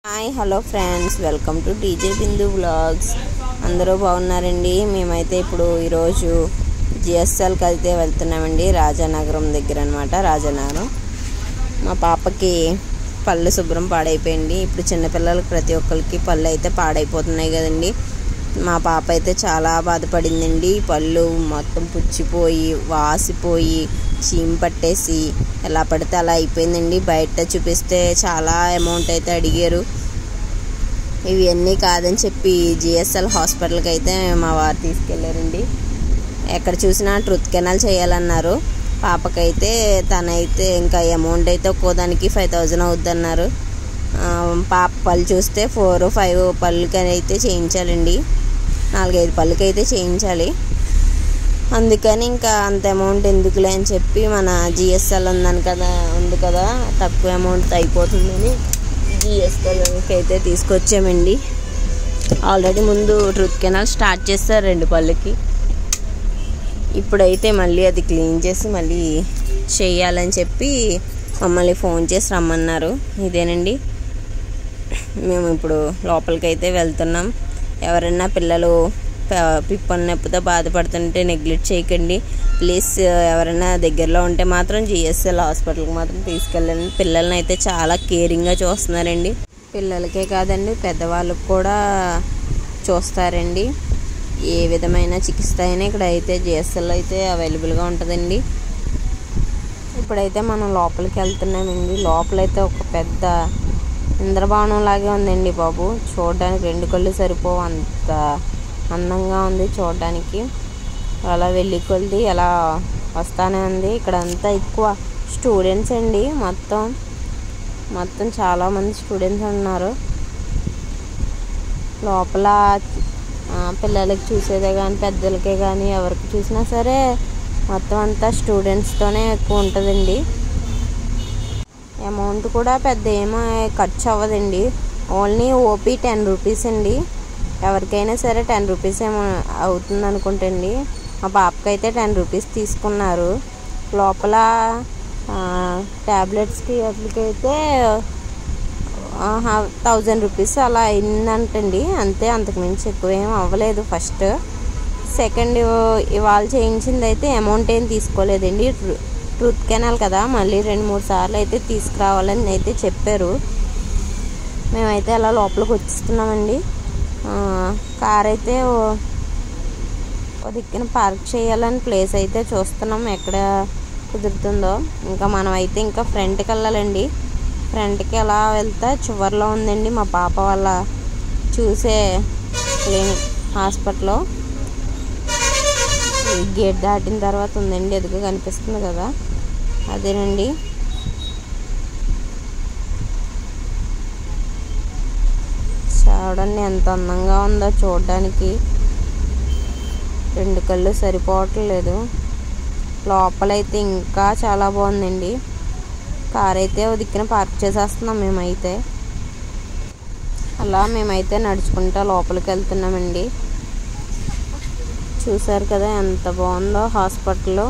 Hi hello friends, welcome to DJ Bindu vlogs. అందరూ బాగున్నారండి. మేమైతే ఇప్పుడు ఈరోజు జిఎస్ఎల్కి అయితే వెళ్తున్నామండి. రాజానగరం దగ్గర అనమాట. రాజానగరం మా పాపకి పళ్ళు శుభ్రం పాడైపోయింది. ఇప్పుడు చిన్నపిల్లలకి ప్రతి ఒక్కరికి పళ్ళు అయితే పాడైపోతున్నాయి కదండి. మా పాప అయితే చాలా బాధపడిందండి. పళ్ళు మొత్తం పుచ్చిపోయి వాసిపోయి చీమ్ పట్టేసి ఎలా పడితే అలా అయిపోయిందండి. బయట చూపిస్తే చాలా అమౌంట్ అయితే అడిగారు. ఇవన్నీ కాదని చెప్పి జిఎస్ఎల్ హాస్పిటల్కి అయితే మా వారు తీసుకెళ్ళారండి. ఎక్కడ చూసినా ట్రూత్ కెనాల్ చేయాలన్నారు. పాపకైతే తనైతే ఇంకా అమౌంట్ అయితే ఒక్కోదానికి 5000 అవుద్ది అన్నారు. పాప పళ్ళు చూస్తే 4-5 పళ్ళుకి అయితే చేయించాలండి. 4-5 పళ్ళుకి అయితే చేయించాలి. అందుకని ఇంకా అంత అమౌంట్ ఎందుకులే అని చెప్పి మన జిఎస్ఎల్ ఉంది కదా తక్కువ అమౌంట్ అయిపోతుందని జిఎస్ఎల్కి అయితే తీసుకొచ్చామండి. ఆల్రెడీ ముందు ట్రూత్ కెనాల్ స్టార్ట్ చేస్తారు 2 పళ్ళకి. ఇప్పుడైతే మళ్ళీ అది క్లీన్ చేసి మళ్ళీ చేయాలని చెప్పి మమ్మల్ని ఫోన్ చేసి రమ్మన్నారు. ఇదేనండి, మేము ఇప్పుడు లోపలికి అయితే వెళ్తున్నాం. ఎవరైనా పిల్లలు పిప్పల నొప్పితో బాధపడుతుంటే నెగ్లెక్ట్ చేయకండి ప్లీజ్. ఎవరైనా దగ్గరలో ఉంటే మాత్రం జిఎస్ఎల్ హాస్పిటల్కి మాత్రం తీసుకెళ్ళండి. పిల్లల్ని అయితే చాలా కేరింగ్గా చూస్తున్నారండి. పిల్లలకే కాదండి, పెద్దవాళ్ళకి కూడా చూస్తారండి. ఏ విధమైన చికిత్స అయినా ఇక్కడ అయితే జిఎస్ఎల్ అయితే అవైలబుల్గా ఉంటుందండి. ఇప్పుడైతే మనం లోపలికి వెళ్తున్నామండి. లోపలైతే ఒక పెద్ద ఇంద్రభవనం లాగే ఉందండి బాబు. చూడడానికి 2 కళ్ళు సరిపోవు, అంత అందంగా ఉంది చూడడానికి. అలా వెళ్ళి కొలిది అలా వస్తానే ఉంది. ఇక్కడ అంతా ఎక్కువ స్టూడెంట్స్ అండి. మొత్తం చాలామంది స్టూడెంట్స్ ఉన్నారు లోపల. పిల్లలకి చూసేదే కానీ పెద్దలకే కానీ ఎవరికి చూసినా సరే మొత్తం అంతా స్టూడెంట్స్తోనే ఎక్కువ ఉంటుందండి. అమౌంట్ కూడా పెద్ద ఏమో ఖర్చు అవ్వదండి. ఓన్లీ ఓపీ 10 రూపీస్ అండి. ఎవరికైనా సరే 10 రూపీస్ ఏమో అవుతుంది అనుకుంటండి. మా పాపకైతే 10 రూపీస్ తీసుకున్నారు. లోపల ట్యాబ్లెట్స్కి వాటికైతే 1000 రూపీస్ అలా అయిందంటండి. అంతే, అంతకుమించి ఎక్కువ ఏం అవ్వలేదు. ఫస్ట్ సెకండ్ ఇవాళ చేయించింది అయితే అమౌంట్ ఏం తీసుకోలేదండి. ట్రూత్ కెనాల్ కదా, మళ్ళీ 2-3 సార్లు అయితే తీసుకురావాలని అయితే చెప్పారు. మేమైతే అలా లోపలికి వచ్చేస్తున్నామండి. కార్ అయితే దిక్కున పార్క్ చేయాలని ప్లేస్ అయితే చూస్తున్నాం ఎక్కడ కుదురుతుందో. ఇంకా మనం అయితే ఇంకా ఫ్రంట్కి వెళ్ళాలండి. ఫ్రంట్కి ఎలా వెళ్తే చివరిలో ఉందండి మా పాప వాళ్ళ చూసే క్లినిక్ హాస్పిటల్. గేట్ దాటిన తర్వాత ఉందండి, ఎదుగు కనిపిస్తుంది కదా అదేనండి. చూడండి ఎంత అందంగా ఉందో చూడడానికి. 2 కళ్ళు సరిపోవట్లేదు. లోపలైతే ఇంకా చాలా బాగుందండి. కార్ అయితే ఓ దిక్కున పార్క్ చేసేస్తున్నాం మేమైతే. అలా మేమైతే నడుచుకుంటా లోపలికి వెళ్తున్నామండి. చూసారు కదా ఎంత బాగుందో హాస్పిటల్.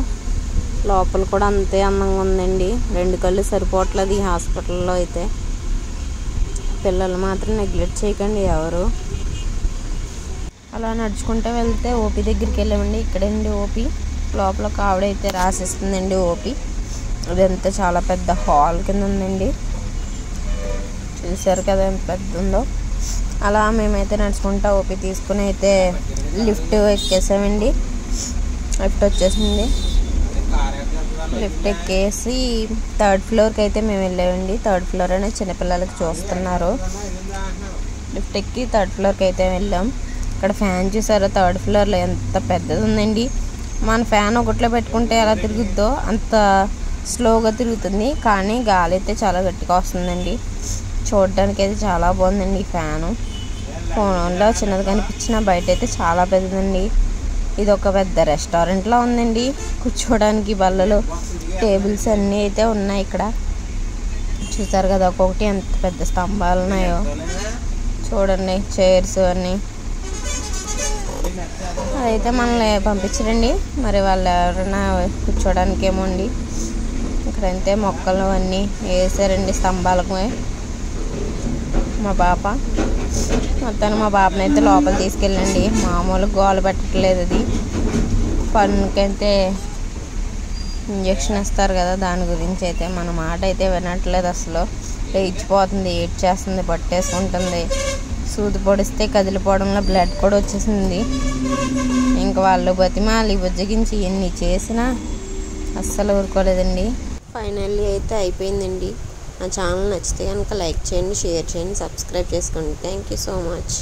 లోపల కూడా అంతే అందంగా ఉందండి. 2 కళ్ళు సరిపోవట్లేదు ఈ హాస్పిటల్లో అయితే. పిల్లలు మాత్రం నెగ్లెక్ట్ చేయకండి ఎవరు. అలా నడుచుకుంటూ వెళ్తే ఓపీ దగ్గరికి వెళ్ళామండి. ఇక్కడండి ఓపీ. లోపల ఒక ఆవిడ అయితే రాసిస్తుందండి ఓపీ. ఇదంతా చాలా పెద్ద హాల్ కింద ఉందండి. చూసారు కదా ఎంత పెద్ద ఉందో. అలా మేమైతే నడుచుకుంటా ఓపీ తీసుకుని అయితే లిఫ్ట్ ఎక్కేసామండి. లిఫ్ట్ వచ్చేసింది. లిఫ్ట్ ఎక్కేసి 3rd ఫ్లోర్కి అయితే మేము వెళ్ళామండి. 3rd ఫ్లోర్ అనేది చిన్నపిల్లలకి చూస్తున్నారు. లిఫ్ట్ ఎక్కి 3rd ఫ్లోర్కి అయితే వెళ్ళాం. ఇక్కడ ఫ్యాన్ చూసారో 3rd ఫ్లోర్లో ఎంత పెద్దది ఉందండి. మన ఫ్యాన్ ఒకటిలో పెట్టుకుంటే ఎలా తిరుగుద్దో అంత స్లోగా తిరుగుతుంది, కానీ గాలి అయితే చాలా గట్టిగా వస్తుందండి. చూడడానికి అయితే చాలా బాగుందండి ఈ ఫ్యాను. ఫోన్లో చిన్నది కనిపించిన బయట అయితే చాలా పెద్దదండి. ఇది ఒక పెద్ద రెస్టారెంట్లో ఉందండి. కూర్చోడానికి బల్లలు టేబుల్స్ అన్నీ అయితే ఉన్నాయి ఇక్కడ. చూసారు కదా ఒక్కొక్కటి ఎంత పెద్ద స్తంభాలు ఉన్నాయో చూడండి. చైర్స్ అన్నీ. అదైతే మనల్ని పంపించరండి, మరి వాళ్ళు ఎవరైనా కూర్చోడానికి ఏమో అండి. ఇక్కడంతే మొక్కలు అన్నీ వేసారండి స్తంభాలకు. మా పాప. మొత్తాన్ని మా పాపని అయితే లోపల తీసుకెళ్ళండి. మామూలు గోల పెట్టట్లేదు. అది పన్నుకైతే ఇంజక్షన్ ఇస్తారు కదా, దాని గురించి అయితే మన మాట అయితే వినట్లేదు. అసలు లేచిపోతుంది, ఏడ్చేస్తుంది, పట్టేసుకుంటుంది. సూది పొడిస్తే కదిలిపోవడంలో బ్లడ్ కూడా వచ్చేసింది. ఇంకా వాళ్ళు బతిమాలి బుజ్జగించి ఎన్ని చేసినా అస్సలు ఊరుకోలేదండి. ఫైనల్లీ అయితే అయిపోయిందండి. నా ఛానల్ నచ్చితే కనుక లైక్ చేయండి, షేర్ చేయండి, సబ్స్క్రైబ్ చేసుకోండి. Thank you so much.